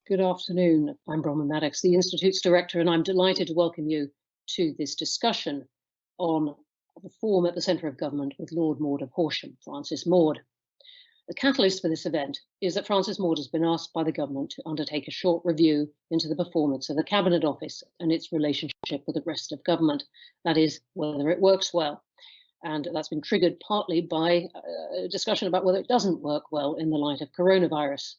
Good afternoon. I'm Bronwen Maddox, the Institute's director, and I'm delighted to welcome you to this discussion on reform at the centre of government with Lord Maude of Horsham, Francis Maude. The catalyst for this event is that Francis Maude has been asked by the government to undertake a short review into the performance of the Cabinet Office and its relationship with the rest of government, that is, whether it works well. And that's been triggered partly by a discussion about whether it doesn't work well in the light of coronavirus.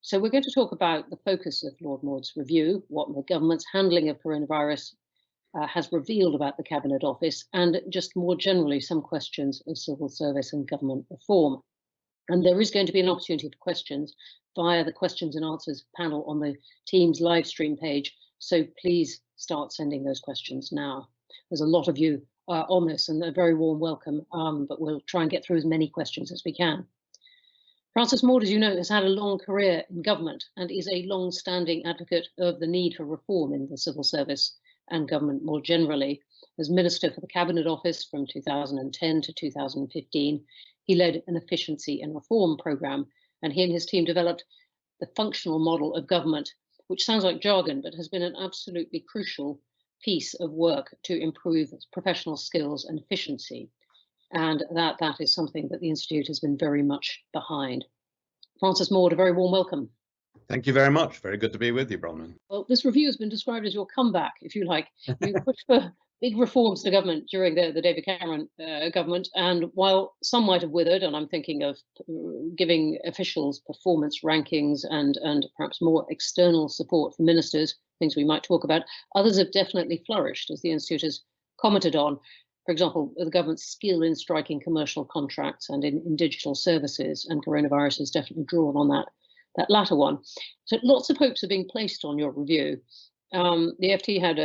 So we're going to talk about the focus of Lord Maude's review, what the government's handling of coronavirus has revealed about the Cabinet Office, and just more generally some questions of civil service and government reform. And there is going to be an opportunity for questions via the questions and answers panel on the Teams live stream page. So please start sending those questions now. There's a lot of you on this, and a very warm welcome, but we'll try and get through as many questions as we can. Francis Maude, as you know, has had a long career in government and is a long-standing advocate of the need for reform in the civil service and government more generally. As Minister for the Cabinet Office from 2010 to 2015, he led an efficiency and reform programme, and he and his team developed the functional model of government, which sounds like jargon, but has been an absolutely crucial piece of work to improve professional skills and efficiency. And that is something that the Institute has been very much behind. Francis Maude, a very warm welcome. Thank you very much. Very good to be with you, Bronwen. Well, this review has been described as your comeback, if you like. You pushed for big reforms to government during the David Cameron government, and while some might have withered, and I'm thinking of giving officials performance rankings and perhaps more external support for ministers, things we might talk about, others have definitely flourished, as the Institute has commented on. For example, the government's skill in striking commercial contracts and in digital services, and coronavirus has definitely drawn on that latter one. So lots of hopes are being placed on your review. The FT had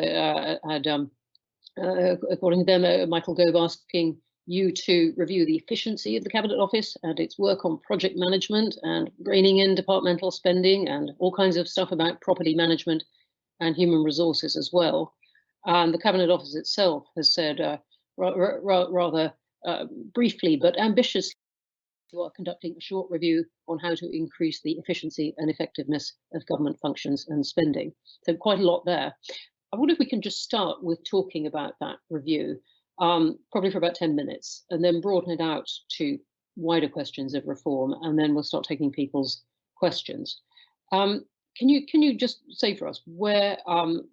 according to them, Michael Gove asking you to review the efficiency of the Cabinet Office and its work on project management and reining in departmental spending and all kinds of stuff about property management and human resources as well. And the Cabinet Office itself has said rather briefly but ambitiously, you are conducting a short review on how to increase the efficiency and effectiveness of government functions and spending. So quite a lot there. I wonder if we can just start with talking about that review, probably for about 10 minutes, and then broaden it out to wider questions of reform, and then we'll start taking people's questions. Can you just say for us where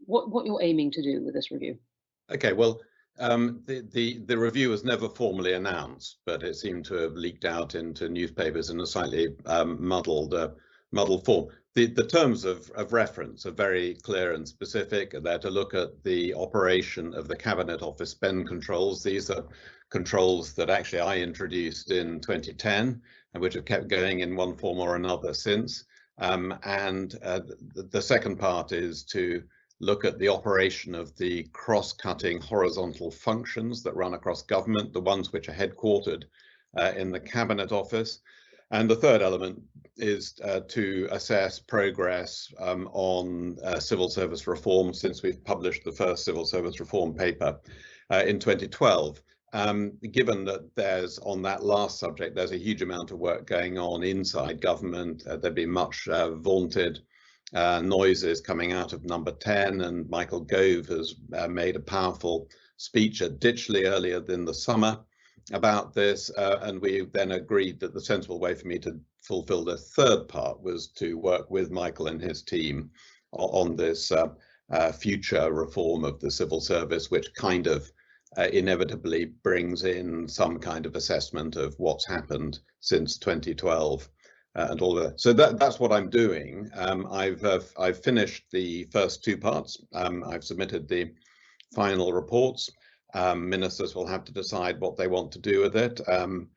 what you're aiming to do with this review? Okay, well, the review was never formally announced, but it seemed to have leaked out into newspapers in a slightly muddled form. The terms of reference are very clear and specific. They're to look at the operation of the Cabinet Office spend controls. These are controls that actually I introduced in 2010 and which have kept going in one form or another since. The second part is to look at the operation of the cross-cutting horizontal functions that run across government, the ones which are headquartered in the Cabinet Office. And the third element is to assess progress on civil service reform since we've published the first civil service reform paper in 2012. Given that there's, on that last subject, there's a huge amount of work going on inside government, there'd be much vaunted noises coming out of number 10, and Michael Gove has made a powerful speech at Ditchley earlier in the summer about this, and we then agreed that the sensible way for me to fulfill the third part was to work with Michael and his team on this future reform of the civil service, which kind of inevitably brings in some kind of assessment of what's happened since 2012. And all of that. So that's what I'm doing. I've finished the first two parts. I've submitted the final reports. Ministers will have to decide what they want to do with it. I'm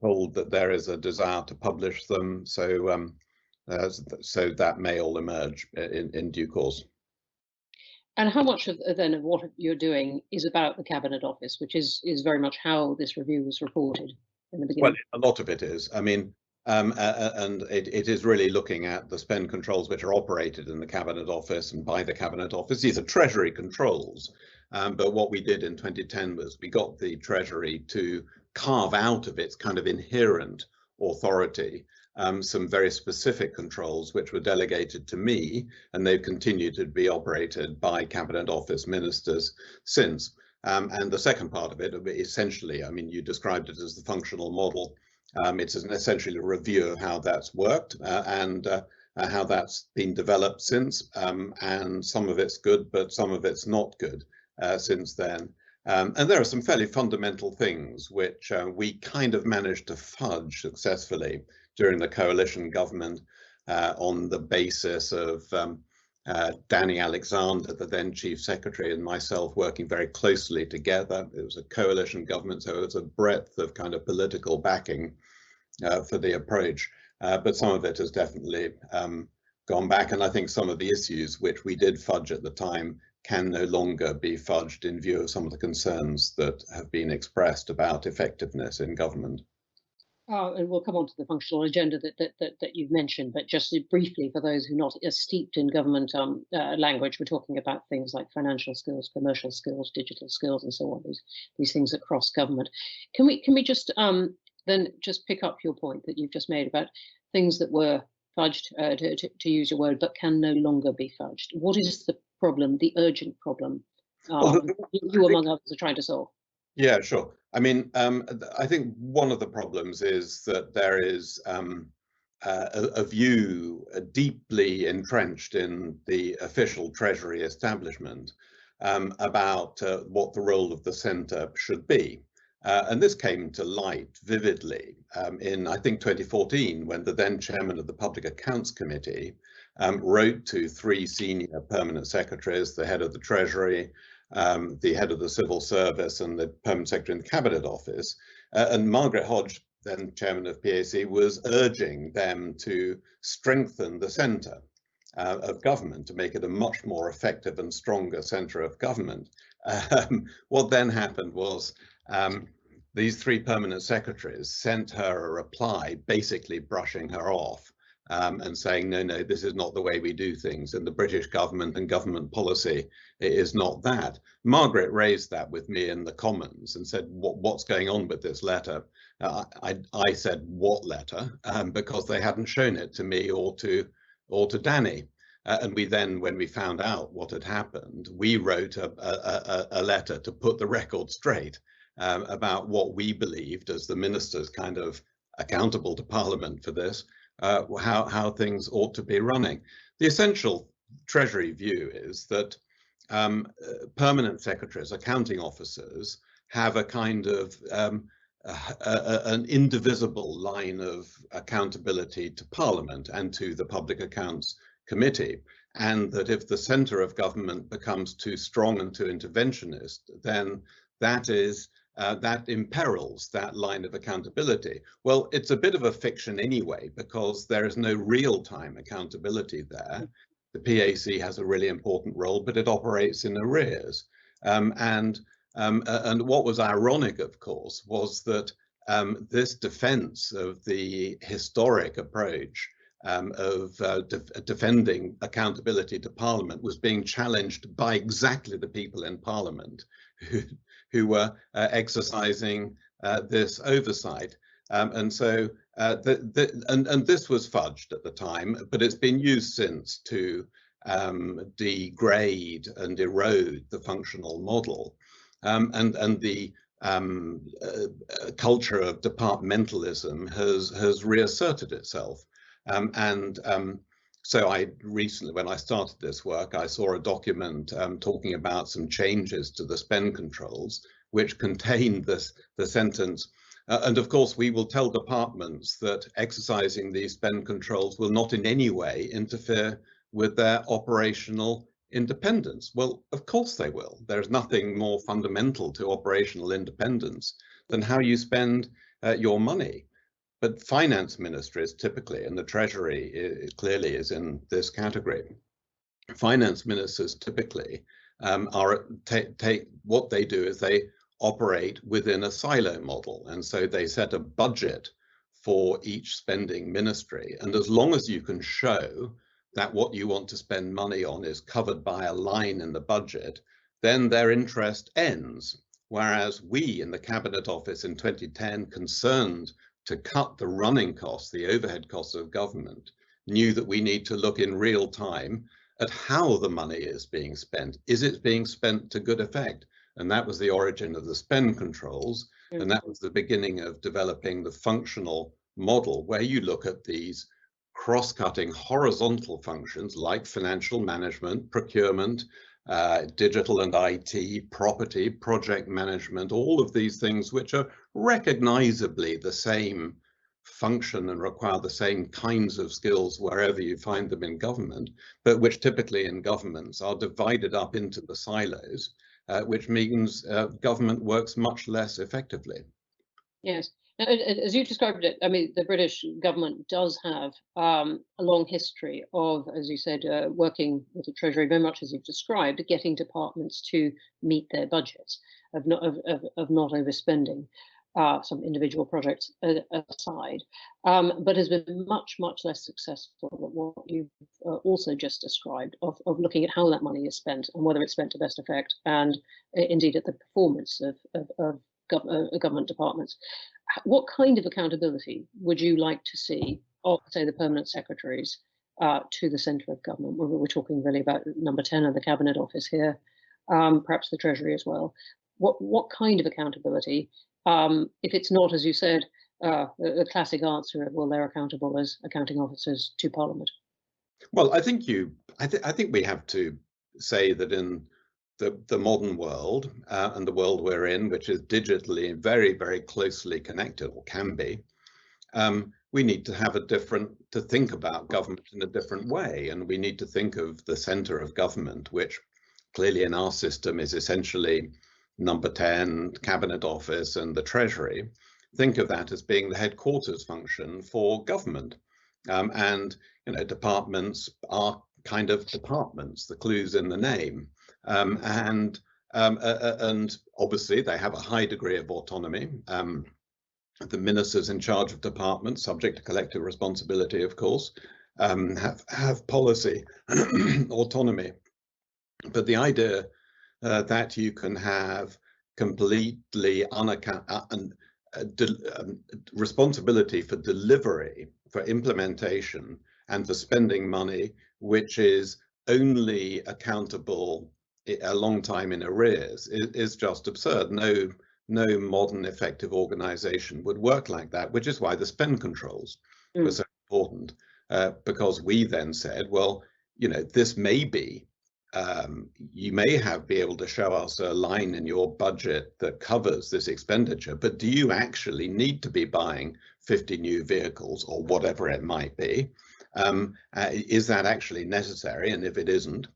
told that there is a desire to publish them, so that may all emerge in due course. And how much of what you're doing is about the Cabinet Office, which is very much how this review was reported in the beginning? Well, a lot of it is. I mean, and it is really looking at the spend controls which are operated in the Cabinet Office and by the Cabinet Office. These are Treasury controls, but what we did in 2010 was we got the Treasury to carve out of its kind of inherent authority some very specific controls which were delegated to me, and they've continued to be operated by Cabinet Office ministers since. And the second part of it, essentially, I mean, you described it as the functional model. It's essentially a review of how that's worked and how that's been developed since. And some of it's good, but some of it's not good since then. And there are some fairly fundamental things which we kind of managed to fudge successfully during the coalition government on the basis of Danny Alexander, the then Chief Secretary, and myself working very closely together. It was a coalition government, so it was a breadth of kind of political backing for the approach. But some of it has definitely gone back, and I think some of the issues which we did fudge at the time can no longer be fudged in view of some of the concerns that have been expressed about effectiveness in government. And we'll come on to the functional agenda that you've mentioned, but just briefly, for those who are not as steeped in government language, we're talking about things like financial skills, commercial skills, digital skills, and so on. These things across government. Can we just then just pick up your point that you've just made about things that were fudged, to use your word, but can no longer be fudged? What is the problem, the urgent problem, you among others are trying to solve? Yeah, sure. I mean, I think one of the problems is that there is a view deeply entrenched in the official Treasury establishment about what the role of the centre should be. And this came to light vividly in, I think, 2014, when the then chairman of the Public Accounts Committee wrote to 3 senior permanent secretaries, the head of the Treasury, the head of the Civil Service, and the permanent secretary in the Cabinet Office. And Margaret Hodge, then chairman of PAC, was urging them to strengthen the centre of government, to make it a much more effective and stronger centre of government. What then happened was these 3 permanent secretaries sent her a reply, basically brushing her off. And saying, no, this is not the way we do things, and the British government and government policy is not that. Margaret raised that with me in the Commons and said, what's going on with this letter? I said, what letter? Because they hadn't shown it to me or to Danny. And we then, when we found out what had happened, we wrote a letter to put the record straight about what we believed as the ministers kind of accountable to Parliament for this, how things ought to be running. The essential Treasury view is that permanent secretaries, accounting officers, have a kind of an indivisible line of accountability to Parliament and to the Public Accounts Committee, and that if the centre of government becomes too strong and too interventionist, then that imperils that line of accountability. Well, it's a bit of a fiction anyway, because there is no real-time accountability there. The PAC has a really important role, but it operates in arrears. And what was ironic, of course, was that this defense of the historic approach of defending accountability to Parliament was being challenged by exactly the people in Parliament who were exercising this oversight. And so this was fudged at the time, but it's been used since to degrade and erode the functional model. And the culture of departmentalism has reasserted itself. So I recently, when I started this work, I saw a document talking about some changes to the spend controls, which contained the sentence, and of course we will tell departments that exercising these spend controls will not in any way interfere with their operational independence. Well, of course they will. There's nothing more fundamental to operational independence than how you spend your money. But finance ministries typically, and the Treasury clearly is in this category, finance ministers typically what they do is they operate within a silo model. And so they set a budget for each spending ministry. And as long as you can show that what you want to spend money on is covered by a line in the budget, then their interest ends. Whereas we in the Cabinet Office in 2010 concerned to cut the running costs, the overhead costs of government, knew that we need to look in real time at how the money is being spent. Is it being spent to good effect? And that was the origin of the spend controls. And that was the beginning of developing the functional model, where you look at these cross-cutting horizontal functions like financial management, procurement, digital and IT, property, project management, all of these things which are recognizably the same function and require the same kinds of skills wherever you find them in government, but which typically in governments are divided up into the silos, which means government works much less effectively. Yes. As you described it, I mean, the British government does have a long history of, as you said, working with the Treasury very much as you've described, getting departments to meet their budgets, of not overspending some individual projects aside, but has been much less successful at what you've also just described of looking at how that money is spent and whether it's spent to best effect, and indeed at the performance of government departments. What kind of accountability would you like to see of, say, the permanent secretaries to the centre of government? We're talking really about number 10 of the Cabinet Office here, perhaps the Treasury as well. What kind of accountability? If it's not, as you said, the classic answer of, well, they're accountable as accounting officers to Parliament. Well, I think we have to say that in the modern world and the world we're in, which is digitally very, very closely connected, or can be, we need to think about government in a different way. And we need to think of the centre of government, which clearly in our system is essentially number 10, Cabinet Office and the Treasury. Think of that as being the headquarters function for government. And, you know, departments are kind of departments, the clue's in the name. And obviously they have a high degree of autonomy. The ministers in charge of departments, subject to collective responsibility, of course, have policy autonomy. But the idea that you can have completely responsibility for delivery, for implementation, and for spending money, which is only accountable a long time in arrears, is just absurd. No modern effective organization would work like that, which is why the spend controls were so important, because we then said, well, you know, this may be, you may be able to show us a line in your budget that covers this expenditure, but do you actually need to be buying 50 new vehicles or whatever it might be? Is that actually necessary? And if it isn't,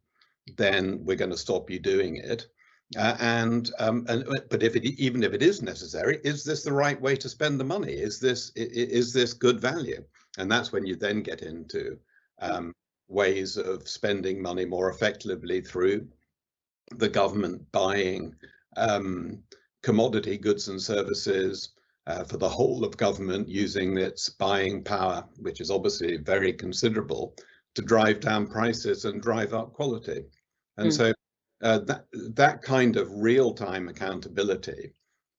then we're going to stop you doing it. But even if it is necessary, is this the right way to spend the money? Is this good value? And that's when you then get into ways of spending money more effectively through the government buying commodity goods and services for the whole of government, using its buying power, which is obviously very considerable, to drive down prices and drive up quality. And so that kind of real-time accountability,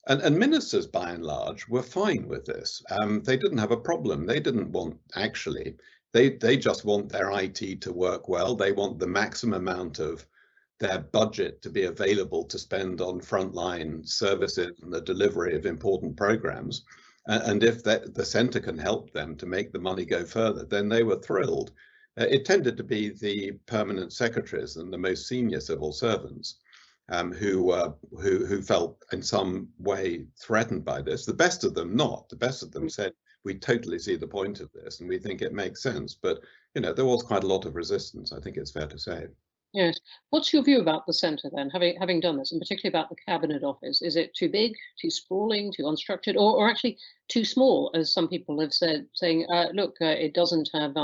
and ministers by and large were fine with this. They didn't have a problem. They didn't want, actually, they just want their IT to work well. They want the maximum amount of their budget to be available to spend on frontline services and the delivery of important programs. And if the centre can help them to make the money go further, then they were thrilled. It tended to be the permanent secretaries and the most senior civil servants who felt in some way threatened by this. The best of them not. The best of them said, we totally see the point of this and we think it makes sense. But, you know, there was quite a lot of resistance, I think it's fair to say. Yes. What's your view about the centre then, having done this, and particularly about the Cabinet Office? Is it too big, too sprawling, too unstructured, or actually too small, as some people have said, saying, look, it doesn't have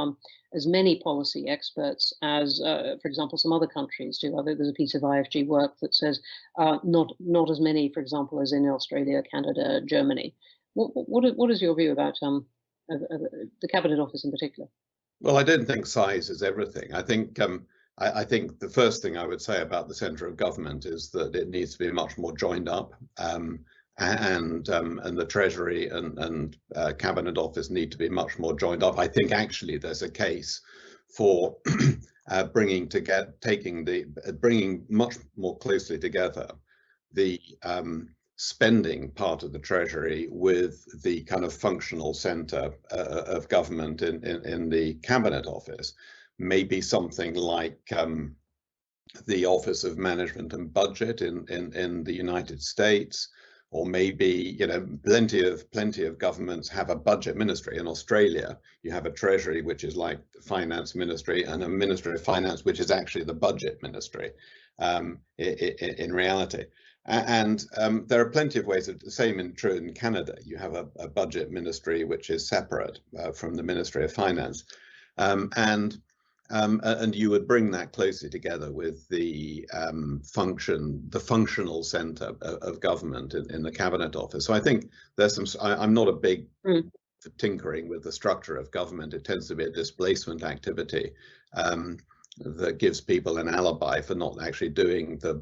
as many policy experts as, for example, some other countries do. There's a piece of IFG work that says not as many, for example, as in Australia, Canada, Germany. What is your view about the Cabinet Office in particular? Well, I don't think size is everything. I think the first thing I would say about the centre of government is that it needs to be much more joined up, and the Treasury and Cabinet Office need to be much more joined up. I think actually there's a case for bringing much more closely together the spending part of the Treasury with the kind of functional centre of government in the Cabinet Office. Maybe something like the Office of Management and Budget in the United States, or maybe, you know, plenty of governments have a budget ministry. In Australia, you have a Treasury, which is like the Finance Ministry, and a Ministry of Finance, which is actually the Budget Ministry in reality. And there are plenty of ways of the same true in Canada. You have a budget ministry which is separate from the Ministry of Finance, and you would bring that closely together with the functional centre of government in the Cabinet Office. So I think there's some. I'm not a big for tinkering with the structure of government. It tends to be a displacement activity that gives people an alibi for not actually doing the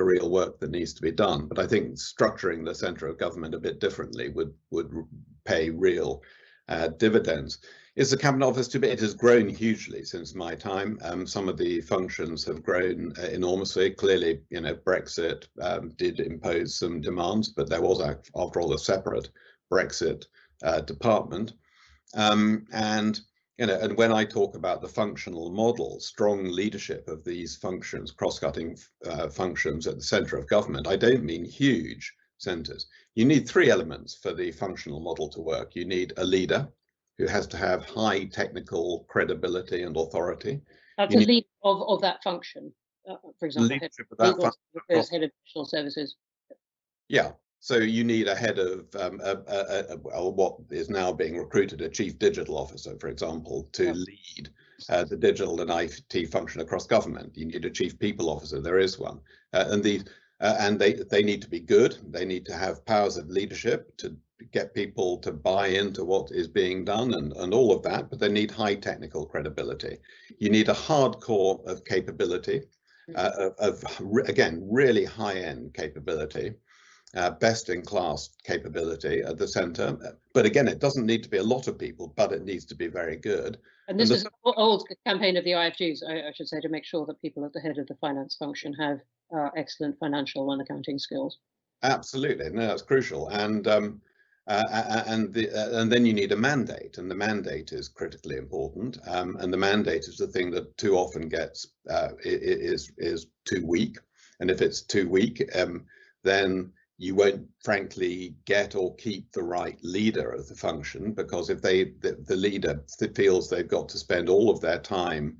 real work that needs to be done. But I think structuring the centre of government a bit differently would pay real dividends. Is the Cabinet Office too big? It has grown hugely since my time. Some of the functions have grown enormously. Clearly, you know, Brexit did impose some demands, but there was, after all, a separate Brexit department. And you know, and when I talk about the functional model, strong leadership of these functions, cross-cutting functions at the centre of government, I don't mean huge centres. You need three elements for the functional model to work. You need a leader who has to have high technical credibility and authority. That's a leader of that function, for example, head of national services. Yeah. So you need a head of what is now being recruited, a chief digital officer, for example, to lead the digital and IT function across government. You need a chief people officer. There is one, and they need to be good. They need to have powers of leadership to get people to buy into what is being done and all of that. But they need high technical credibility. You need a hard core of capability, again, really high-end capability. Best in class capability at the centre, but again, it doesn't need to be a lot of people, but it needs to be very good. And this is an old campaign of the IFGs, I should say, to make sure that people at the head of the finance function have excellent financial and accounting skills. Absolutely, no, that's crucial. And then you need a mandate, and the mandate is critically important. And the mandate is the thing that too often gets is too weak. And if it's too weak, then you won't frankly get or keep the right leader of the function, because if the leader feels they've got to spend all of their time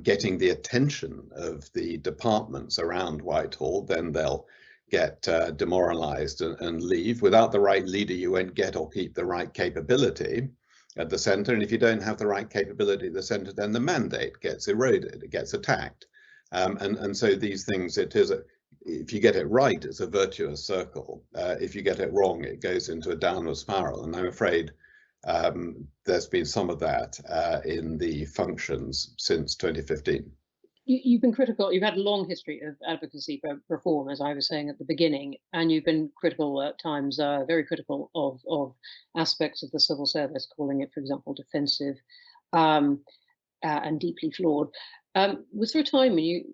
getting the attention of the departments around Whitehall, then they'll get demoralized and leave. Without the right leader, you won't get or keep the right capability at the centre. And if you don't have the right capability at the centre, then the mandate gets eroded, it gets attacked. And so these things, if you get it right, it's a virtuous circle. If you get it wrong, it goes into a downward spiral. And I'm afraid there's been some of that in the functions since 2015. You've been critical. You've had a long history of advocacy for reform, as I was saying at the beginning, and you've been critical at times, very critical of aspects of the civil service, calling it, for example, defensive and deeply flawed. Was there a time when you,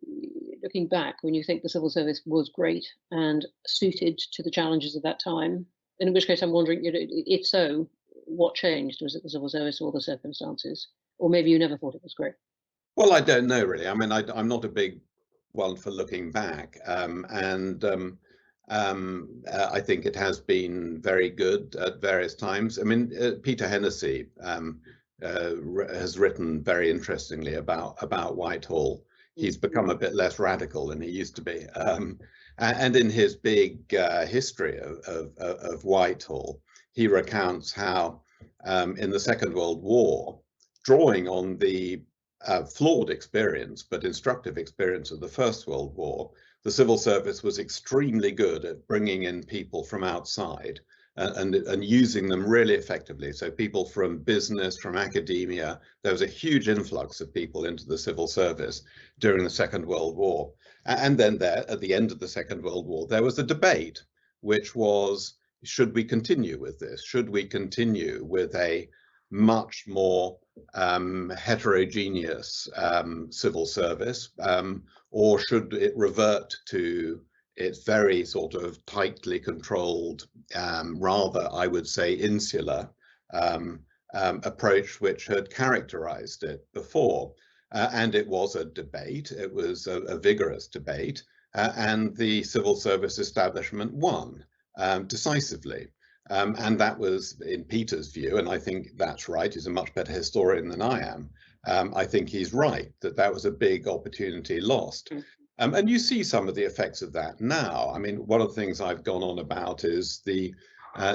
looking back, when you think the civil service was great and suited to the challenges of that time? In which case, I'm wondering, if so, what changed? Was it the civil service or the circumstances? Or maybe you never thought it was great? Well, I don't know, really. I mean, I'm not a big one for looking back. I think it has been very good at various times. I mean, Peter Hennessy has written very interestingly about Whitehall. He's become a bit less radical than he used to be. And in his big history of Whitehall, he recounts how in the Second World War, drawing on the flawed experience, but instructive experience of the First World War, the civil service was extremely good at bringing in people from outside and using them really effectively. So people from business, from academia, there was a huge influx of people into the civil service during the Second World War. And then there, at the end of the Second World War, there was a debate which was, should we continue with this? Should we continue with a much more heterogeneous civil service, or should it revert to its very sort of tightly controlled, rather, I would say, insular approach which had characterized it before? And it was a debate, it was a vigorous debate, and the civil service establishment won decisively. And that was, in Peter's view, and I think that's right, he's a much better historian than I am. I think he's right that that was a big opportunity lost. And you see some of the effects of that now. I mean, one of the things I've gone on about is the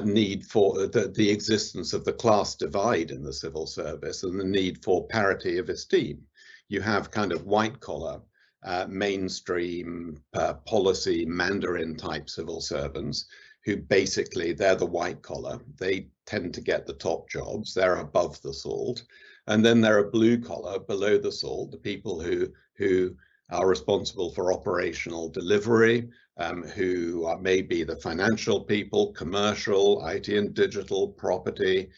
need for the existence of the class divide in the civil service and the need for parity of esteem. You have kind of white collar, mainstream policy Mandarin type civil servants who basically, they're the white collar. They tend to get the top jobs. They're above the salt. And then there are blue collar, below the salt, the people who are responsible for operational delivery, who are maybe the financial people, commercial, IT and digital, property,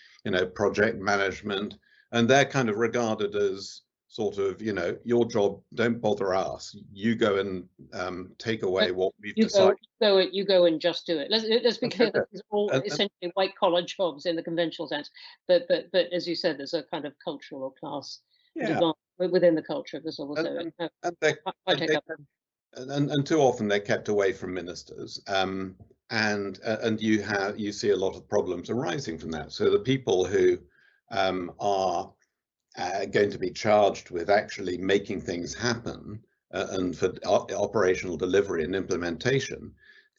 project management. And they're kind of regarded as sort of, your job, don't bother us. You go and take away what we've decided. You go and just do it. Let's be clear that it's all essentially white collar jobs in the conventional sense. But as you said, there's a kind of cultural or class divide within the culture of the civil service. And too often they're kept away from ministers. And you see a lot of problems arising from that. So the people who are going to be charged with actually making things happen and for operational delivery and implementation,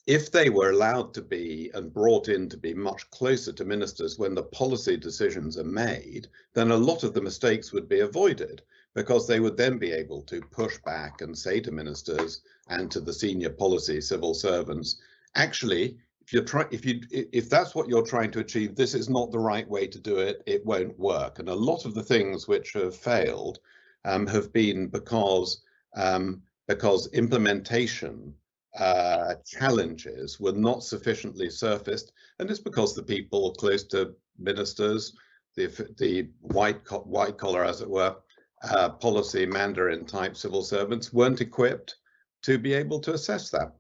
if they were allowed to be and brought in to be much closer to ministers when the policy decisions are made, then a lot of the mistakes would be avoided, because they would then be able to push back and say to ministers and to the senior policy civil servants, actually, if that's what you're trying to achieve, this is not the right way to do it, it won't work. And a lot of the things which have failed have been because implementation challenges were not sufficiently surfaced, and it's because the people close to ministers, the white collar, as it were, policy Mandarin type civil servants weren't equipped to be able to assess that.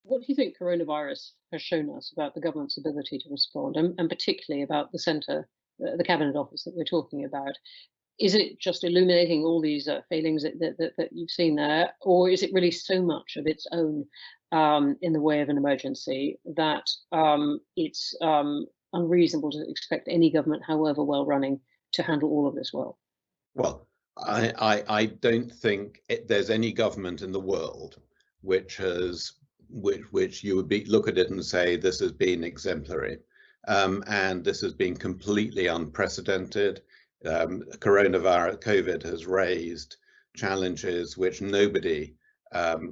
What do you think coronavirus has shown us about the government's ability to respond, and particularly about the centre, the Cabinet Office that we're talking about? Is it just illuminating all these failings that you've seen there, or is it really so much of its own in the way of an emergency that it's unreasonable to expect any government, however well running, to handle all of this well? Well, I don't think there's any government in the world which you would look at it and say this has been exemplary, and this has been completely unprecedented. Coronavirus, COVID, has raised challenges which nobody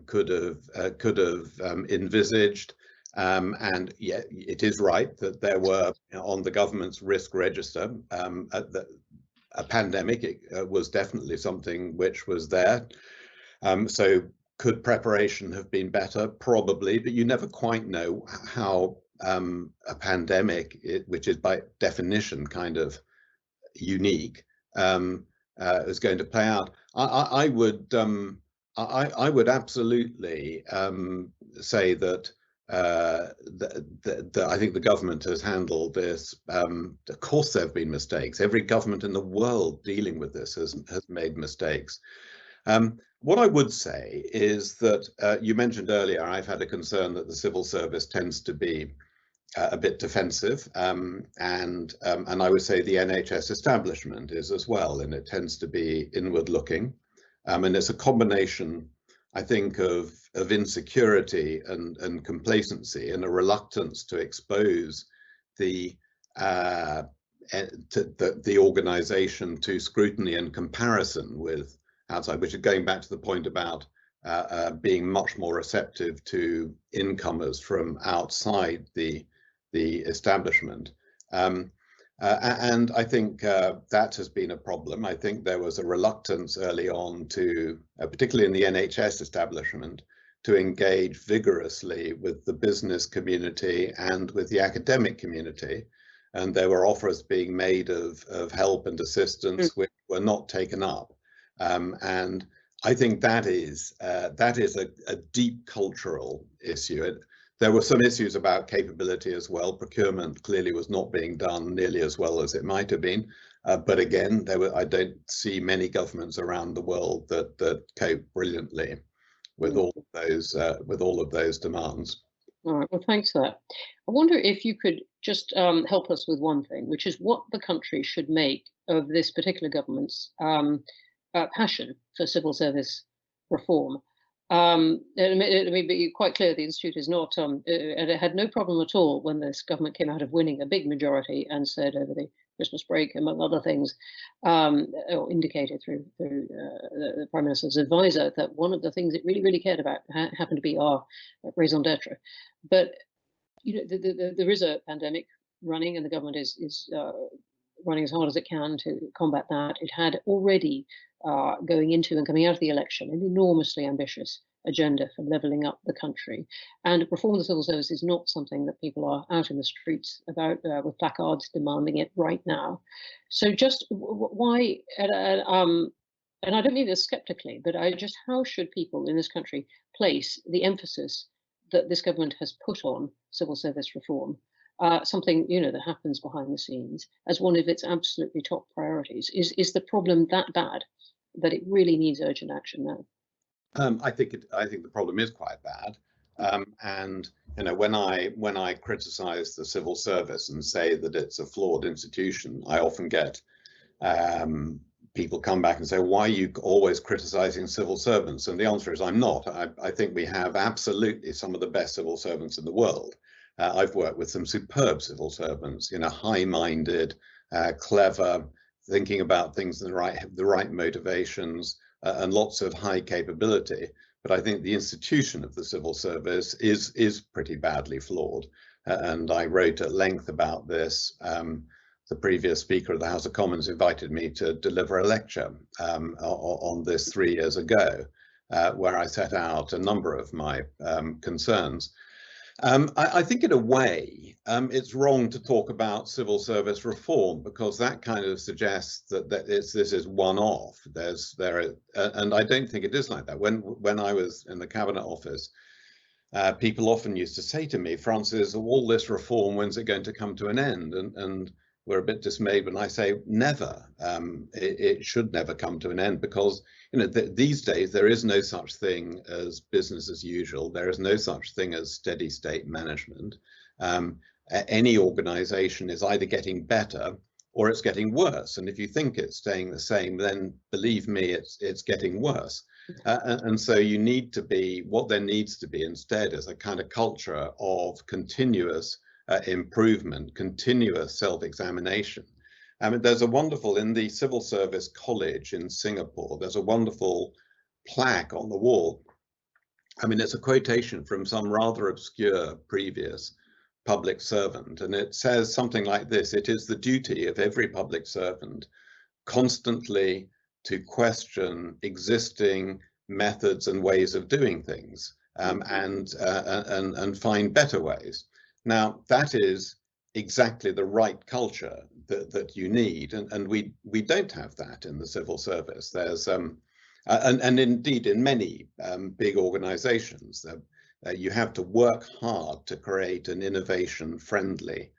could have envisaged, and yet it is right that there were on the government's risk register a pandemic. It was definitely something which was there. So could preparation have been better? Probably, but you never quite know how a pandemic, which is by definition kind of unique, is going to play out. I would absolutely say that I think the government has handled this. Of course, there have been mistakes. Every government in the world dealing with this has made mistakes. What I would say is that you mentioned earlier, I've had a concern that the civil service tends to be a bit defensive, and I would say the NHS establishment is as well, and it tends to be inward looking, and it's a combination, I think, of insecurity and complacency, and a reluctance to expose the organisation to scrutiny and comparison with outside, which is going back to the point about being much more receptive to incomers from outside the establishment. And I think that has been a problem. I think there was a reluctance early on to, particularly in the NHS establishment, to engage vigorously with the business community and with the academic community. And there were offers being made of help and assistance which were not taken up. And I think that is a deep cultural issue. There were some issues about capability as well. Procurement clearly was not being done nearly as well as it might have been. But again, I don't see many governments around the world that cope brilliantly with all of those demands. All right, well, thanks for that. I wonder if you could just help us with one thing, which is what the country should make of this particular government's passion for civil service reform. Let me be quite clear, the Institute is not, and it had no problem at all when this government came out of winning a big majority and said over the Christmas break, among other things, or indicated through the Prime Minister's advisor, that one of the things it really cared about happened to be our raison d'etre. But there is a pandemic running, and the government is running as hard as it can to combat that. It had already, going into and coming out of the election, an enormously ambitious agenda for levelling up the country. And reform of the civil service is not something that people are out in the streets about with placards demanding it right now. So just why, and I don't mean this skeptically, but how should people in this country place the emphasis that this government has put on civil service reform, something that happens behind the scenes, as one of its absolutely top priorities? Is the problem that bad that it really needs urgent action now? I think the problem is quite bad, and when I criticise the civil service and say that it's a flawed institution, I often get people come back and say, "Why are you always criticising civil servants?" And the answer is, I'm not. I think we have absolutely some of the best civil servants in the world. I've worked with some superb civil servants, high-minded, clever, thinking about things in the right motivations, and lots of high capability. But I think the institution of the civil service is pretty badly flawed. And I wrote at length about this. The previous Speaker of the House of Commons invited me to deliver a lecture on this 3 years ago, where I set out a number of my concerns. I think in a way, it's wrong to talk about civil service reform, because that kind of suggests that this is one-off. And I don't think it is like that. When I was in the Cabinet Office, people often used to say to me, "Francis, all this reform, when's it going to come to an end?" And we're a bit dismayed when I say never. It should never come to an end, because these days there is no such thing as business as usual. There is no such thing as steady state management. Any organization is either getting better or it's getting worse. And if you think it's staying the same, then believe me, it's getting worse. And so what there needs to be instead is a kind of culture of continuous improvement, continuous self-examination. There's a wonderful, in the Civil Service College in Singapore, there's a wonderful plaque on the wall. It's a quotation from some rather obscure previous public servant, and it says something like this: "It is the duty of every public servant constantly to question existing methods and ways of doing things, and find better ways." Now, that is exactly the right culture that you need, and we don't have that in the civil service. There's and indeed in many big organizations, you have to work hard to create an innovation-friendly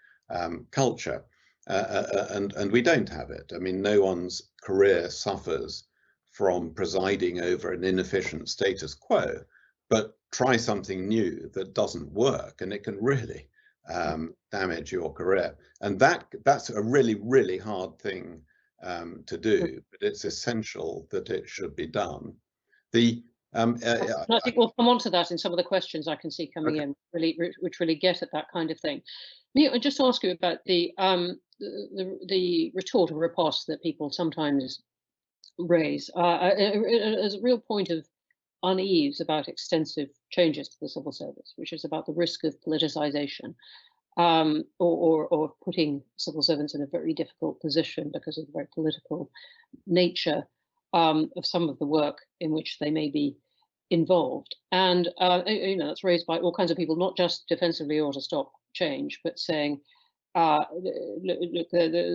culture, and we don't have it. No one's career suffers from presiding over an inefficient status quo, but try something new that doesn't work, and it can really damage your career. And that's a really hard thing to do, but it's essential that it should be done. I think we'll come on to that in some of the questions I can see coming in, which really get at that kind of thing. I'll just ask you about the retort or riposte that people sometimes raise as a real point of unease about extensive changes to the civil service, which is about the risk of politicisation, or putting civil servants in a very difficult position because of the very political nature of some of the work in which they may be involved. And that's raised by all kinds of people, not just defensively or to stop change, but saying, look,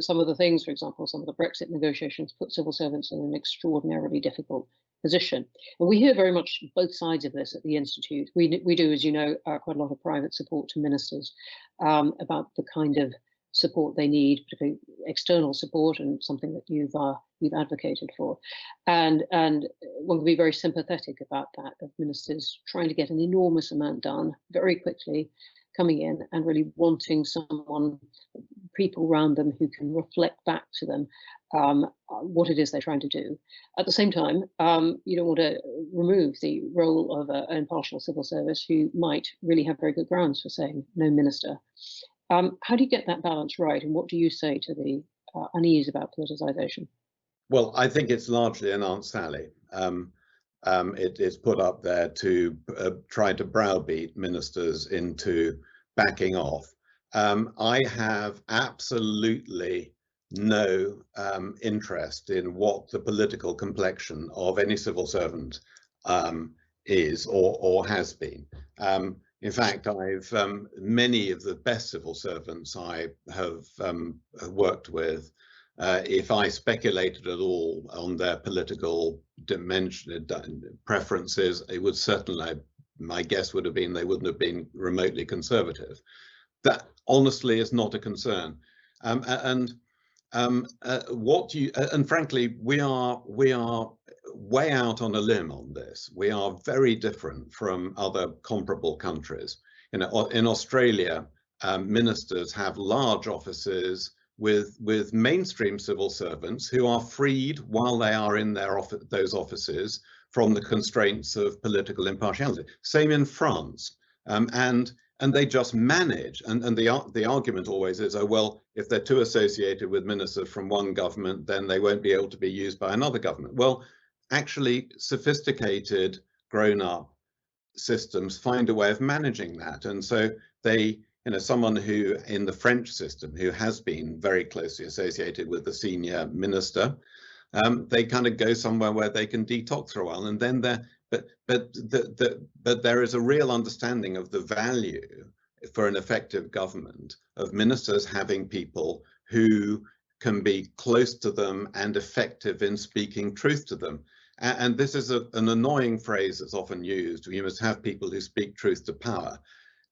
some of the things, for example, some of the Brexit negotiations put civil servants in an extraordinarily difficult position. And we hear very much both sides of this at the Institute. We do, as you know, quite a lot of private support to ministers about the kind of support they need, particularly external support, and something that you've advocated for. And one can be very sympathetic about that, of ministers trying to get an enormous amount done very quickly, coming in and really wanting people around them who can reflect back to them what it is they're trying to do. At the same time, you don't want to remove the role of an impartial civil service who might really have very good grounds for saying no minister. How do you get that balance right, and what do you say to the unease about politicisation? Well, I think it's largely an Aunt Sally. It is put up there to try to browbeat ministers into backing off. I have absolutely no interest in what the political complexion of any civil servant is or has been. In fact, many of the best civil servants I have worked with, if I speculated at all on their political preferences, it would certainly, my guess would have been they wouldn't have been remotely conservative. That honestly is not a concern. And frankly, we are way out on a limb on this. We are very different from other comparable countries. In Australia, ministers have large offices with mainstream civil servants who are freed while they are in those offices from the constraints of political impartiality. Same in France, and they just manage. And the argument always is, oh well, if they're too associated with ministers from one government, then they won't be able to be used by another government. Well, actually, sophisticated, grown-up systems find a way of managing that, and so they. Someone who in the French system who has been very closely associated with the senior minister, they kind of go somewhere where they can detox for a while, and then but there is a real understanding of the value for an effective government of ministers having people who can be close to them and effective in speaking truth to them. And this is an annoying phrase that's often used. You must have people who speak truth to power.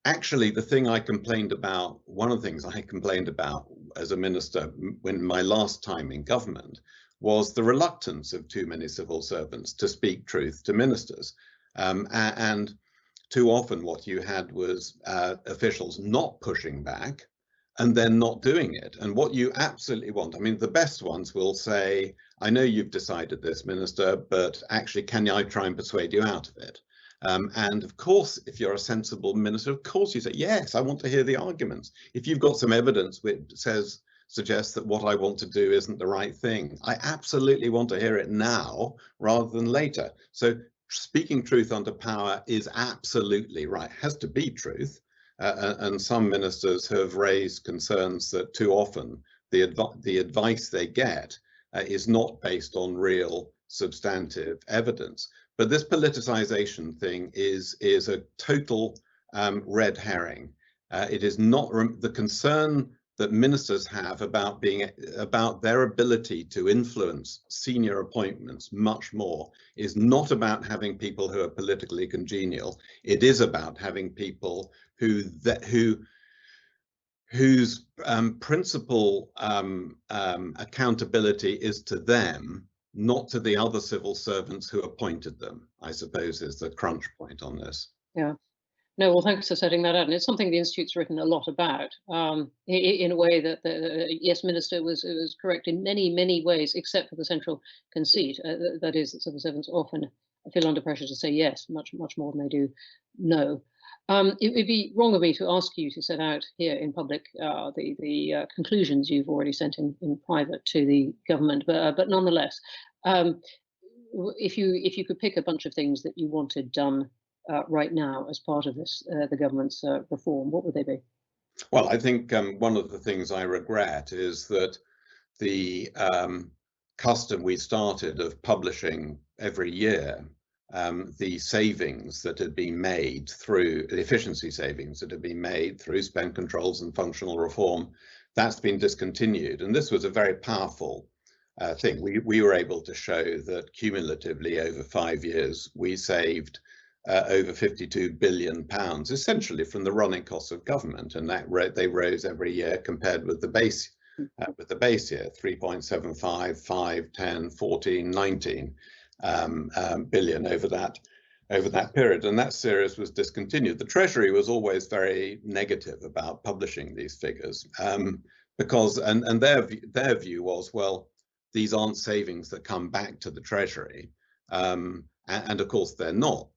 Actually, the thing I complained about, one of the things I complained about as a minister when my last time in government, was the reluctance of too many civil servants to speak truth to ministers. And too often what you had was officials not pushing back and then not doing it. And what you absolutely want, I mean, the best ones will say, I know you've decided this, minister, but actually, can I try and persuade you out of it? And of course, if you're a sensible minister, of course you say, yes, I want to hear the arguments. If you've got some evidence which suggests that what I want to do isn't the right thing, I absolutely want to hear it now rather than later. So speaking truth under power is absolutely right, it has to be truth. And some ministers have raised concerns that too often the advice they get is not based on real substantive evidence. But this politicization thing is a total red herring. It is not the concern that ministers have about their ability to influence senior appointments much more is not about having people who are politically congenial. It is about having people whose principal accountability is to them, not to the other civil servants who appointed them, I suppose is the crunch point on this. Yeah. No, well, thanks for setting that out. And it's something the Institute's written a lot about, in a way that the yes minister was correct in many, many ways, except for the central conceit. That is, that civil servants often feel under pressure to say yes, much more than they do no. It would be wrong of me to ask you to set out here in public the conclusions you've already sent in private to the government, but nonetheless, if you could pick a bunch of things that you wanted done right now as part of this, the government's reform, what would they be? Well, I think one of the things I regret is that the custom we started of publishing every year the savings that had been made through the efficiency savings that had been made through spend controls and functional reform, that's been discontinued. And this was a very powerful thing. We were able to show that cumulatively over 5 years, we saved over £52 billion, essentially from the running costs of government, and that they rose every year compared with the base year, 3.75, 5, 10, 14, 19 billion over that period, and that series was discontinued. The Treasury was always very negative about publishing these figures because their view was, well, these aren't savings that come back to the Treasury. And of course they're not.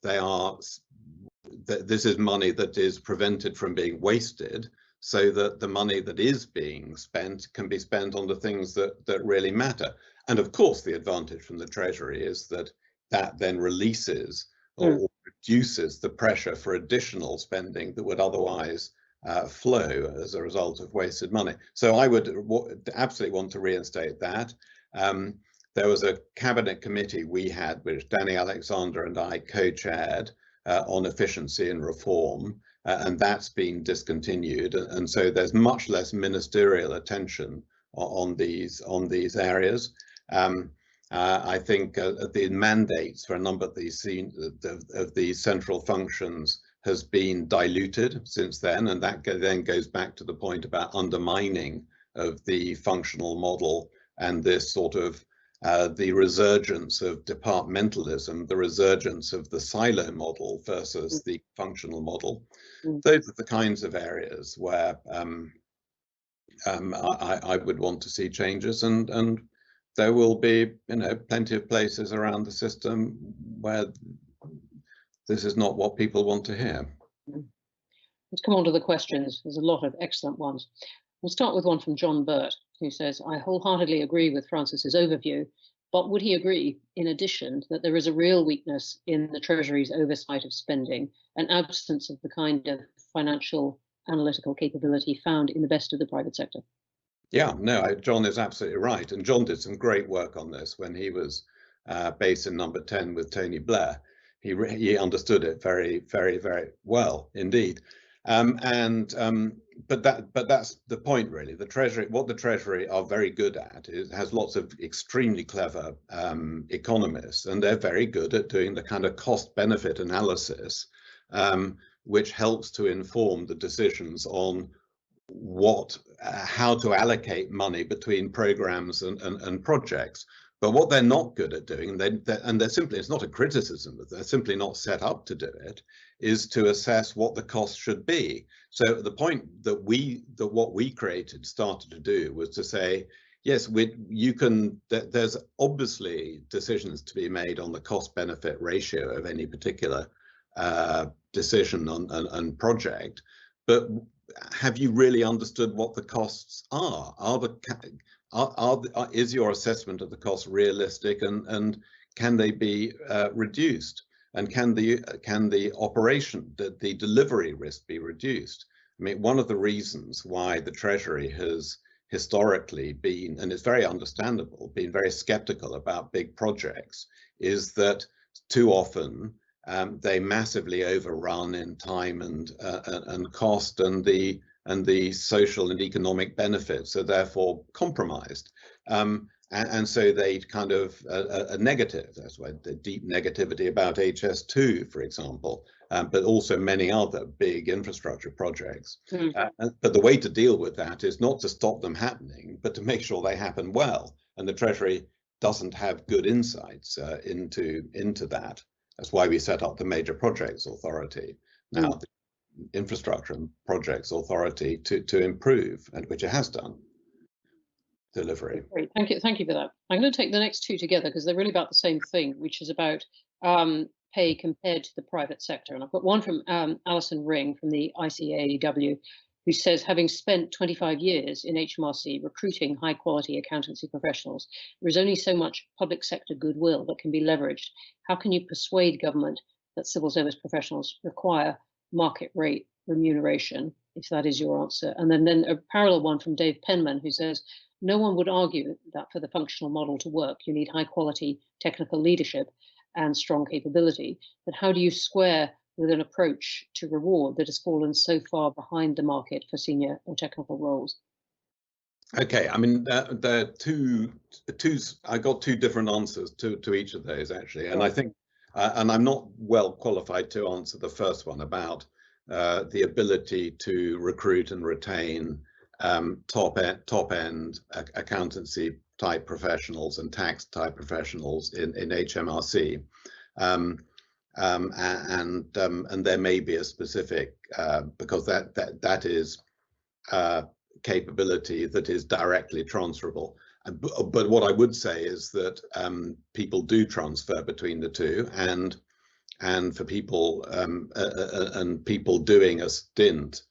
This is money that is prevented from being wasted, so that the money that is being spent can be spent on the things that really matter. And of course the advantage from the Treasury is that then releases or reduces the pressure for additional spending that would otherwise flow as a result of wasted money. So I would absolutely want to reinstate that. There was a cabinet committee we had, which Danny Alexander and I co-chaired, on efficiency and reform, and that's been discontinued. And so there's much less ministerial attention on these areas. I think the mandates for a number of these central functions has been diluted since then, and that then goes back to the point about undermining of the functional model and this sort of the resurgence of departmentalism, the resurgence of the silo model versus the functional model. Those are the kinds of areas where I would want to see changes, and there will be, plenty of places around the system where this is not what people want to hear. Let's come on to the questions. There's a lot of excellent ones. We'll start with one from John Burt, who says, I wholeheartedly agree with Francis's overview, but would he agree, in addition, that there is a real weakness in the Treasury's oversight of spending, an absence of the kind of financial analytical capability found in the best of the private sector? Yeah, no, John is absolutely right. And John did some great work on this when he was based in Number 10 with Tony Blair. He understood it very, very, very well indeed. But that's the point, really. The Treasury, what the Treasury are very good at, has lots of extremely clever economists, and they're very good at doing the kind of cost-benefit analysis, which helps to inform the decisions on how to allocate money between programs and projects. But what they're not good at doing, and they're simply, it's not a criticism, they're simply not set up to do it, is to assess what the cost should be. So the point that what we started to do was to say, yes, there's obviously decisions to be made on the cost-benefit ratio of any particular decision and project, but have you really understood what the costs are? Is your assessment of the cost realistic, and can they be reduced? And can the operation, the delivery risk be reduced? I mean, one of the reasons why the Treasury has historically been, and it's very understandable, been very skeptical about big projects, is that too often they massively overrun in time and cost, and the social and economic benefits are therefore compromised. And so they kind of are negative. That's why the deep negativity about HS2, for example, but also many other big infrastructure projects. But the way to deal with that is not to stop them happening, but to make sure they happen well. And the Treasury doesn't have good insights into that. That's why we set up the Major Projects Authority, now the Infrastructure and Projects Authority, to improve, and which it has done, delivery. Great, thank you for that. I'm going to take the next two together because they're really about the same thing, which is about pay compared to the private sector. And I've got one from Alison Ring from the ICAEW, who says, having spent 25 years in HMRC recruiting high quality accountancy professionals, there is only so much public sector goodwill that can be leveraged. How can you persuade government that civil service professionals require market rate remuneration, if that is your answer? And then a parallel one from Dave Penman, who says, no one would argue that for the functional model to work, you need high quality technical leadership. and strong capability. But how do you square with an approach to reward that has fallen so far behind the market for senior or technical roles? Okay, I mean, there are two. I got two different answers to each of those actually, and I think, and I'm not well qualified to answer the first one about the ability to recruit and retain top end accountancy type professionals and tax type professionals in HMRC, and there may be a specific because that is capability that is directly transferable. But what I would say is that people do transfer between the two, and for people and people doing a stint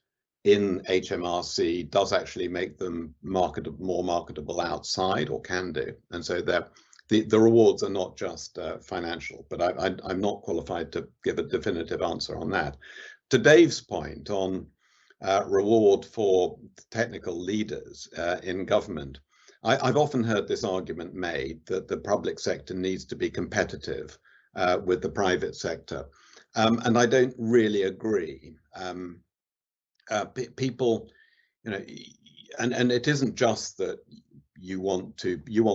in HMRC does actually make them more marketable outside, or can do. And so the rewards are not just financial, but I'm not qualified to give a definitive answer on that. To Dave's point on reward for technical leaders in government, I've often heard this argument made that the public sector needs to be competitive with the private sector, and I don't really agree. People, you know, and it isn't just that you want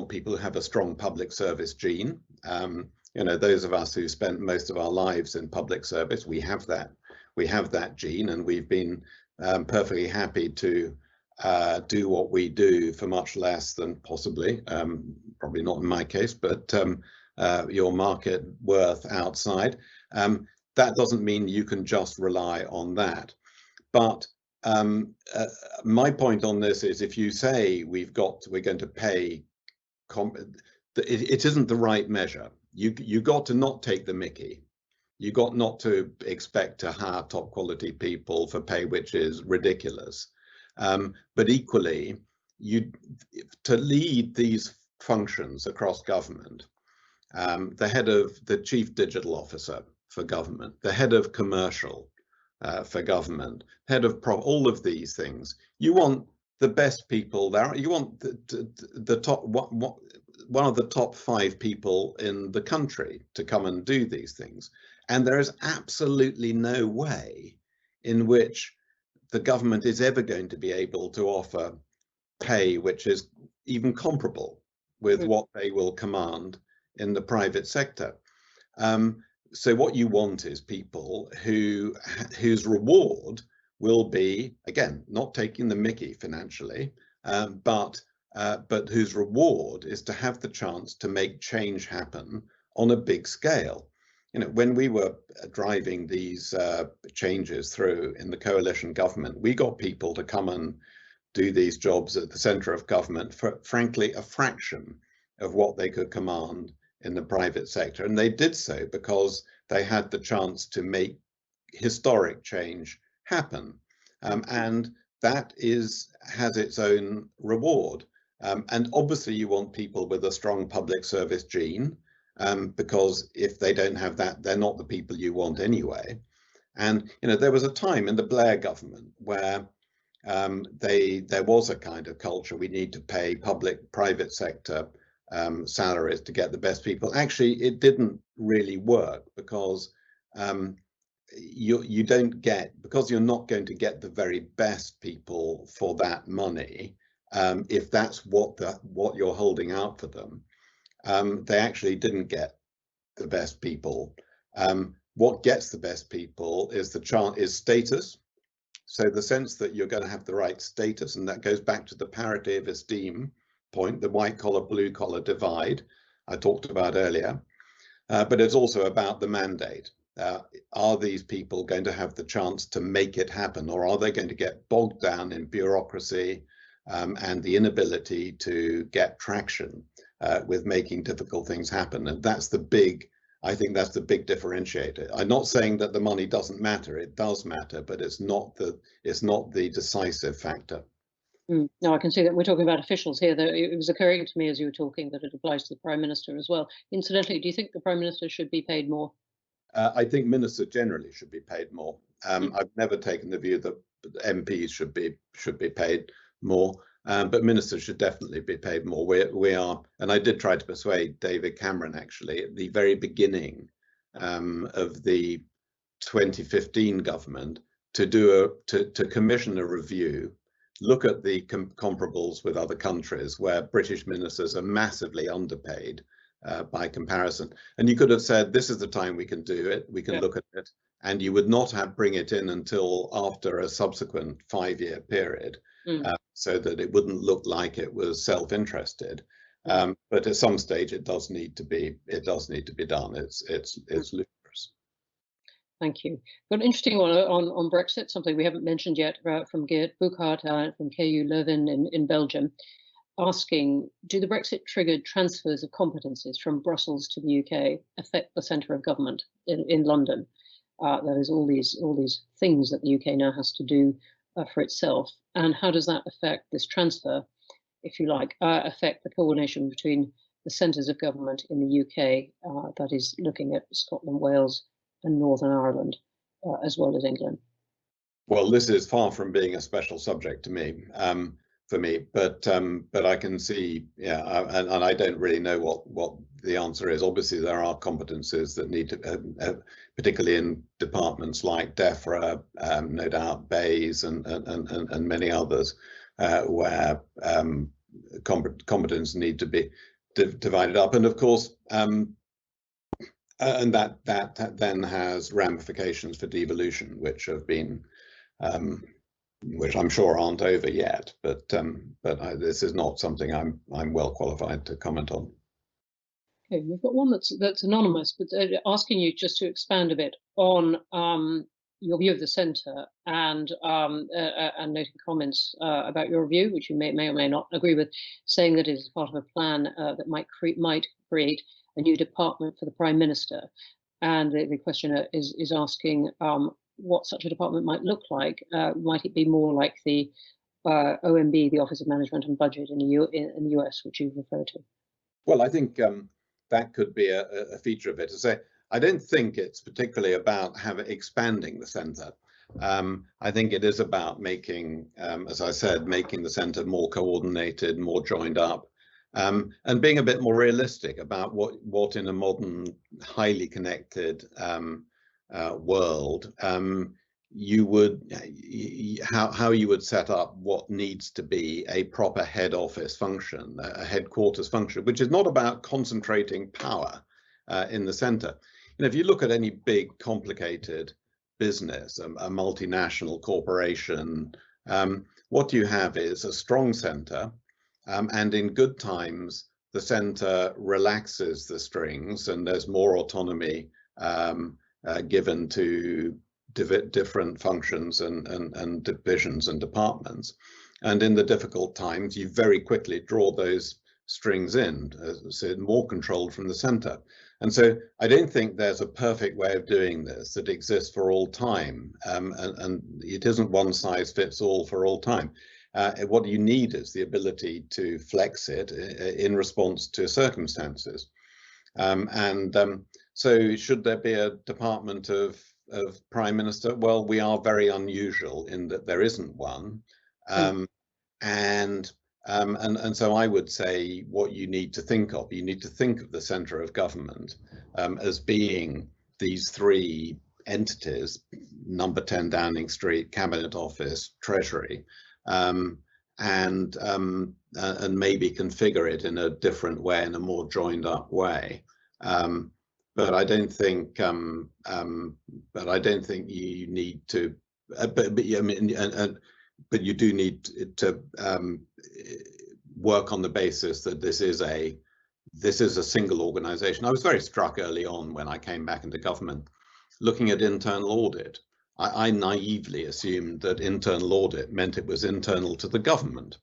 people who have a strong public service gene. You know, those of us who spent most of our lives in public service, we have that gene, and we've been perfectly happy to do what we do for much less than possibly, probably not in my case, but your market worth outside. That doesn't mean you can just rely on that. But my point on this is, if you say we're going to pay, it isn't the right measure. You got to not take the mickey. You got not to expect to hire top quality people for pay which is ridiculous. But equally, to lead these functions across government, the chief digital officer for government, the head of commercial for government, head of all of these things, you want the best people there. You want the top one of the top 5 people in the country to come and do these things. And there is absolutely no way in which the government is ever going to be able to offer pay which is even comparable with what they will command in the private sector. So what you want is people whose reward will be, again, not taking the mickey financially, but whose reward is to have the chance to make change happen on a big scale. You know, when we were driving these changes through in the coalition government, we got people to come and do these jobs at the centre of government for, frankly, a fraction of what they could command in the private sector. And they did so because they had the chance to make historic change happen. And that has its own reward. And obviously you want people with a strong public service gene, because if they don't have that, they're not the people you want anyway. And you know, there was a time in the Blair government where there was a kind of culture, we need to pay private sector salaries to get the best people. Actually, it didn't really work, because you don't get, because you're not going to get the very best people for that money, if that's what you're holding out for them. They actually didn't get the best people. What gets the best people is status. So the sense that you're going to have the right status, and that goes back to the parity of esteem point, the white collar, blue collar divide I talked about earlier. But it's also about the mandate. Are these people going to have the chance to make it happen, or are they going to get bogged down in bureaucracy and the inability to get traction with making difficult things happen? And I think that's the big differentiator. I'm not saying that the money doesn't matter. It does matter, but it's not the decisive factor. No, I can see that we're talking about officials here, though it was occurring to me as you were talking that it applies to the Prime Minister as well. Incidentally, do you think the Prime Minister should be paid more? I think ministers generally should be paid more. I've never taken the view that MPs should be paid more. But ministers should definitely be paid more. We are, and I did try to persuade David Cameron actually at the very beginning of the 2015 government to commission a review, look at the comparables with other countries where British ministers are massively underpaid by comparison. And you could have said, this is the time we can do it, we can look at it, and you would not have bring it in until after a subsequent 5-year period, so that it wouldn't look like it was self-interested. But at some stage it does need to be done. It's ludicrous. Thank you. Got an interesting one on Brexit, something we haven't mentioned yet, from Geert Burkhardt from KU Leuven in Belgium, asking, do the Brexit triggered transfers of competencies from Brussels to the UK affect the centre of government in London? That is all these things that the UK now has to do for itself, and how does that affect this transfer, if you like, affect the coordination between the centres of government in the UK, that is looking at Scotland, Wales, and Northern Ireland, as well as England? Well, this is far from being a special subject to me, for me, but I can see, and I don't really know what the answer is. Obviously, there are competences that need to, particularly in departments like DEFRA, no doubt BEIS and many others, where competence need to be divided up, and of course. And that then has ramifications for devolution, which have been, which I'm sure aren't over yet. But this is not something I'm well qualified to comment on. Okay, we've got one that's anonymous, but asking you just to expand a bit on your view of the centre and noting comments about your view, which you may or may not agree with, saying that it is part of a plan that might create a new department for the Prime Minister. And the questioner is asking what such a department might look like. Might it be more like the OMB, the Office of Management and Budget in the US, which you've referred to? Well, I think that could be a feature of it. To say, I don't think it's particularly about expanding the centre. I think it is about making, as I said, making the centre more coordinated, more joined up. And being a bit more realistic about what in a modern, highly connected world you would, how you would set up what needs to be a proper head office function, a headquarters function, which is not about concentrating power in the centre. And if you look at any big, complicated business, a multinational corporation, what you have is a strong centre. And in good times, the centre relaxes the strings and there's more autonomy given to different functions and divisions and departments. And in the difficult times, you very quickly draw those strings in, so more controlled from the centre. And so I don't think there's a perfect way of doing this that exists for all time. And it isn't one size fits all for all time. What you need is the ability to flex it in response to circumstances. So should there be a department of Prime Minister? Well, we are very unusual in that there isn't one. And so I would say what you need to think of the centre of government as being these three entities: number 10 Downing Street, Cabinet Office, Treasury. And maybe configure it in a different way, in a more joined up way. But I don't think you need to. But you do need to work on the basis that this is a single organisation. I was very struck early on when I came back into government, looking at internal audit. I naively assumed that internal audit meant it was internal to the government,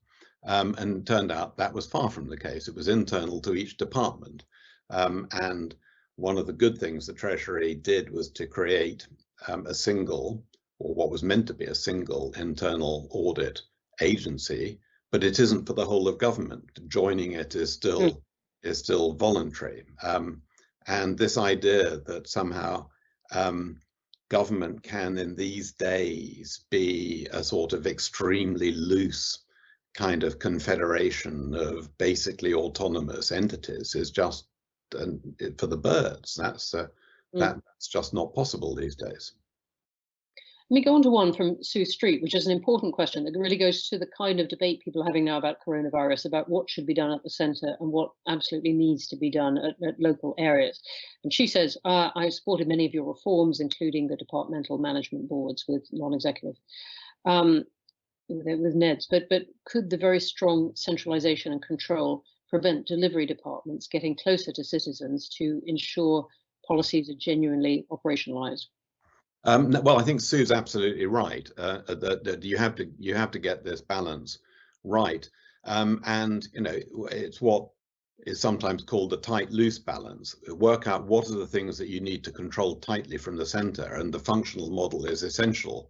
and turned out that was far from the case. It was internal to each department. And one of the good things the Treasury did was to create a single, or what was meant to be a single, internal audit agency, but it isn't for the whole of government. Joining it is still voluntary. And this idea that somehow government can in these days be a sort of extremely loose kind of confederation of basically autonomous entities is just for the birds. That's just not possible these days. Let me go on to one from Sue Street, which is an important question that really goes to the kind of debate people are having now about coronavirus, about what should be done at the centre and what absolutely needs to be done at local areas. And she says, I supported many of your reforms, including the departmental management boards with non-executive, with NEDs, but could the very strong centralisation and control prevent delivery departments getting closer to citizens to ensure policies are genuinely operationalised? Well, I think Sue's absolutely right, that you have to get this balance right. And it's what is sometimes called the tight loose balance. Work out what are the things that you need to control tightly from the centre, and the functional model is essential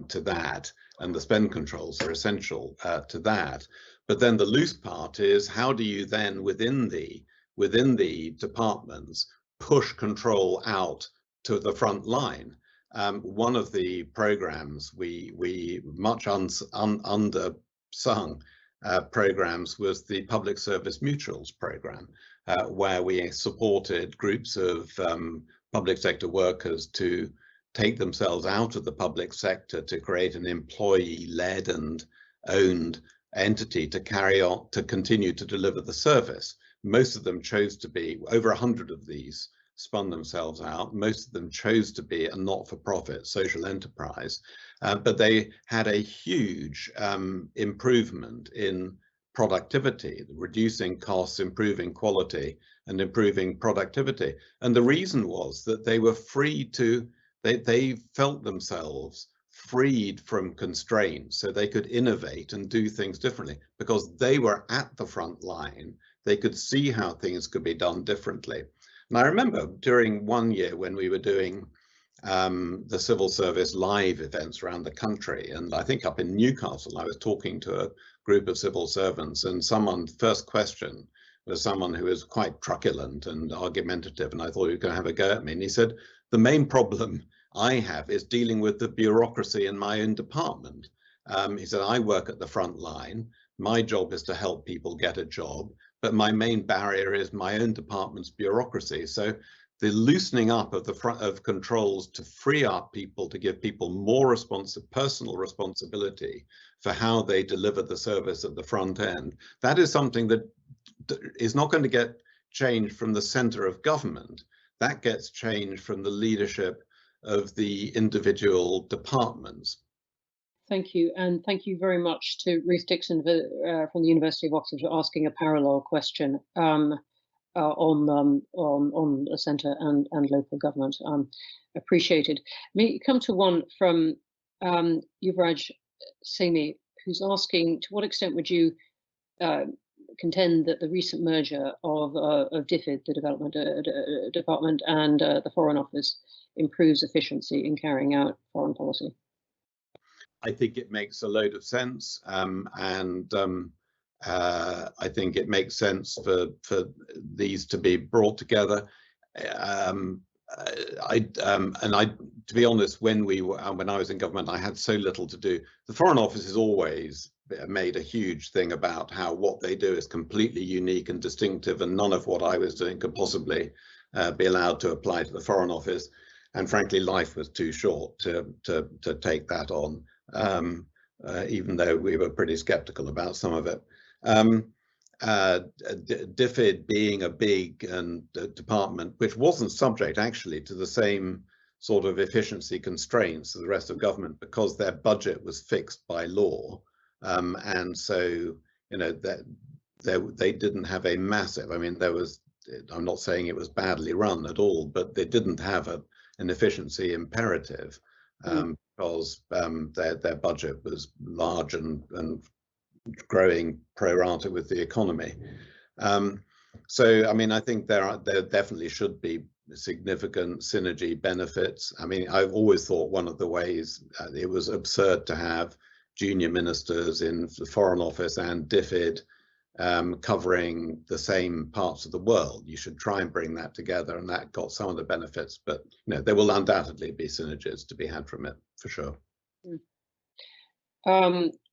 to that, and the spend controls are essential to that. But then the loose part is, how do you then within the departments push control out to the front line? One of the programs we much undersung programs was the Public Service Mutuals program, where we supported groups of public sector workers to take themselves out of the public sector to create an employee-led and owned entity to continue to deliver the service. Most of them chose to be, over 100 of these spun themselves out. Most of them chose to be a not-for-profit social enterprise, but they had a huge improvement in productivity, reducing costs, improving quality, and improving productivity. And the reason was that they were free to, they felt themselves freed from constraints, so they could innovate and do things differently because they were at the front line. They could see how things could be done differently. And I remember during one year when we were doing the civil service live events around the country, and I think up in Newcastle, I was talking to a group of civil servants, and someone's first question was someone who was quite truculent and argumentative, and I thought he was going to have a go at me. And he said, the main problem I have is dealing with the bureaucracy in my own department. He said, I work at the front line. My job is to help people get a job, but my main barrier is my own department's bureaucracy. So the loosening up of the controls to free up people, to give people more personal responsibility for how they deliver the service at the front end, that is something that is not going to get changed from the center of government. That gets changed from the leadership of the individual departments. Thank you, and thank you very much to Ruth Dixon from the University of Oxford for asking a parallel question on the centre and local government. Appreciated. Me come to one from Yuvraj Saini, who's asking, to what extent would you contend that the recent merger of DFID, the Development Department, and the Foreign Office improves efficiency in carrying out foreign policy? I think it makes a load of sense, and I think it makes sense for these to be brought together. To be honest, when I was in government, I had so little to do. The Foreign Office has always made a huge thing about how what they do is completely unique and distinctive, and none of what I was doing could possibly be allowed to apply to the Foreign Office. And frankly, life was too short to take that on. Even though we were pretty skeptical about some of it. DFID being a big department, which wasn't subject actually to the same sort of efficiency constraints as the rest of government, because their budget was fixed by law, and so that they didn't have a massive. I mean, there was. I'm not saying it was badly run at all, but they didn't have an efficiency imperative. Because their budget was large and growing pro rata with the economy. So, I mean, I think there definitely should be significant synergy benefits. I mean, I've always thought one of the ways it was absurd to have junior ministers in the Foreign Office and DFID covering the same parts of the world. You should try and bring that together, and that got some of the benefits, but there will undoubtedly be synergies to be had from it, for sure.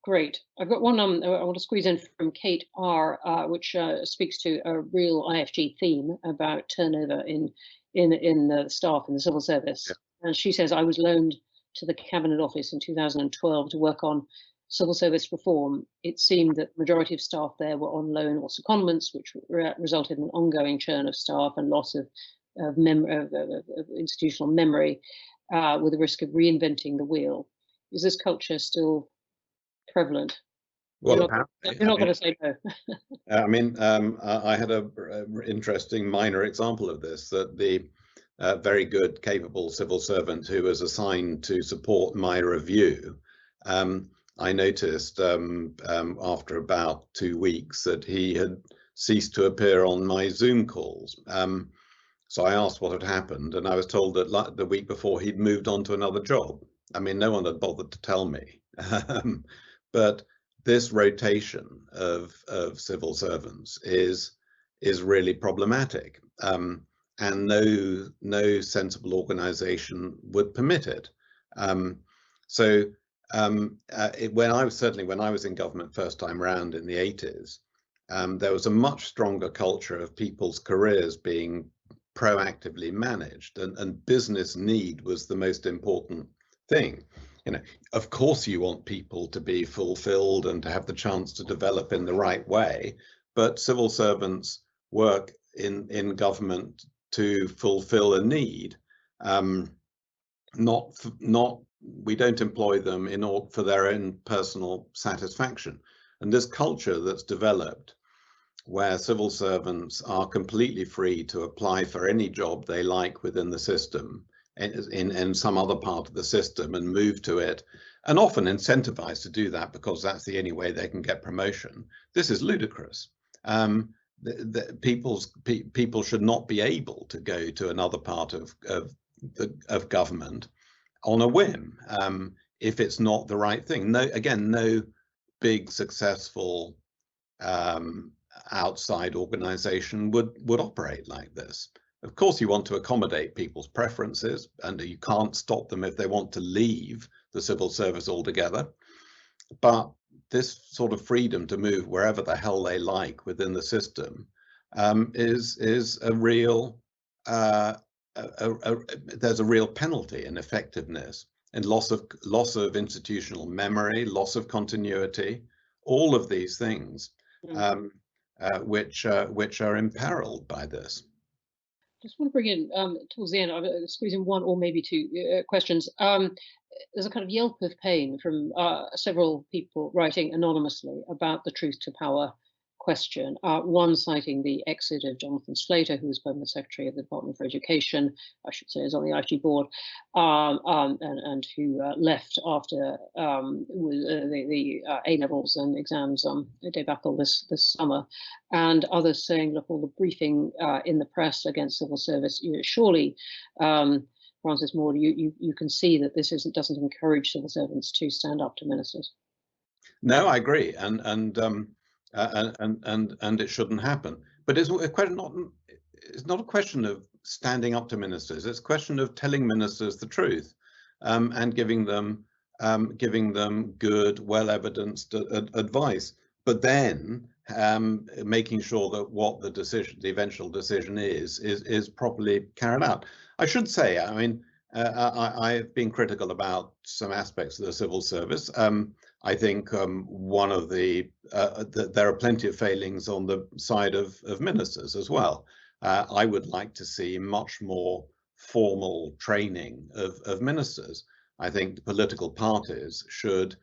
Great. I've got one I want to squeeze in from Kate R, which speaks to a real IFG theme about turnover in the staff in the civil service. Yeah. And she says, I was loaned to the Cabinet Office in 2012 to work on civil service reform. It seemed that the majority of staff there were on loan or secondments, which resulted in an ongoing churn of staff and loss of institutional memory, with the risk of reinventing the wheel. Is this culture still prevalent? Well, You're apparently, not going to say no. I had a interesting minor example of this, that the very good, capable civil servant who was assigned to support my review, I noticed after about 2 weeks that he had ceased to appear on my Zoom calls. So I asked what had happened, and I was told that the week before he'd moved on to another job. I mean, no one had bothered to tell me. But this rotation of civil servants is really problematic, and no sensible organisation would permit it. When I was in government first time round in the 80s, there was a much stronger culture of people's careers being proactively managed, and business need was the most important thing. You know, of course you want people to be fulfilled and to have the chance to develop in the right way, but civil servants work in government to fulfill a need. We don't employ them for their own personal satisfaction. And this culture that's developed, where civil servants are completely free to apply for any job they like within the system, in some other part of the system, and move to it, and often incentivized to do that because that's the only way they can get promotion. This is ludicrous. People should not be able to go to another part of government on a whim, if it's not the right thing. No big successful outside organization would operate like this. Of course, you want to accommodate people's preferences, and you can't stop them if they want to leave the civil service altogether. But this sort of freedom to move wherever the hell they like within the system is a real there's a real penalty in effectiveness and loss of institutional memory, loss of continuity, all of these things, which are imperiled by this. Just want to bring in towards the end, I'll squeeze in one or maybe two questions. There's a kind of yelp of pain from several people writing anonymously about the truth to power question. One citing the exit of Jonathan Slater, who was Permanent Secretary of the Department for Education, I should say, is on the IFG board, and who left after the A-levels and exams debacle this summer. And others saying, look, all the briefing in the press against civil service, surely, Francis Maude, you can see that this doesn't encourage civil servants to stand up to ministers. No, I agree, and it shouldn't happen. But it's not a question of standing up to ministers. It's a question of telling ministers the truth, and giving them good, well-evidenced advice. But then making sure that what the eventual decision is properly carried out. I should say, I mean, I've been critical about some aspects of the civil service. I think one of there are plenty of failings on the side of ministers as well. I would like to see much more formal training of ministers. I think the political parties should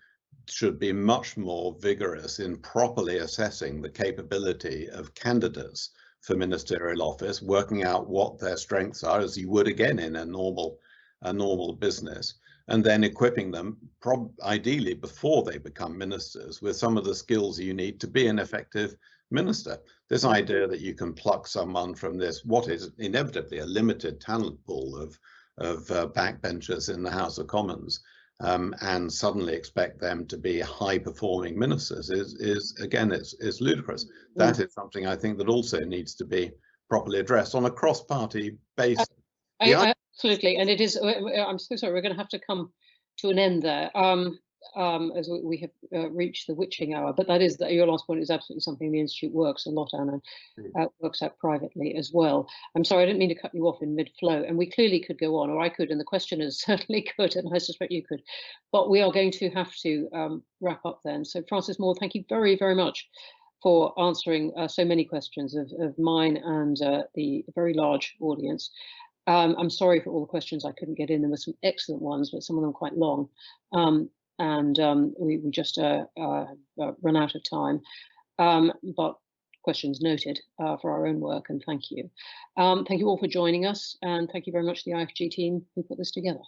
be much more vigorous in properly assessing the capability of candidates for ministerial office, working out what their strengths are, as you would again in a normal business, and then equipping them, ideally before they become ministers, with some of the skills you need to be an effective minister. This idea that you can pluck someone from what is inevitably a limited talent pool of backbenchers in the House of Commons, and suddenly expect them to be high-performing ministers is ludicrous. That is something I think that also needs to be properly addressed on a cross-party basis. Absolutely, and it is. I'm so sorry. We're going to have to come to an end there. as we have reached the witching hour, but that is that your last point is absolutely something the Institute works a lot on and works out privately as well. I'm sorry, I didn't mean to cut you off in mid-flow, and we clearly could go on, or I could, and the questioners certainly could, and I suspect you could, but we are going to have to wrap up then. So Francis Maude, thank you very, very much for answering so many questions of mine and the very large audience. I'm sorry for all the questions I couldn't get in. There were some excellent ones, but some of them quite long. We just run out of time. But questions noted for our own work, and thank you. Thank you all for joining us, and thank you very much to the IFG team who put this together.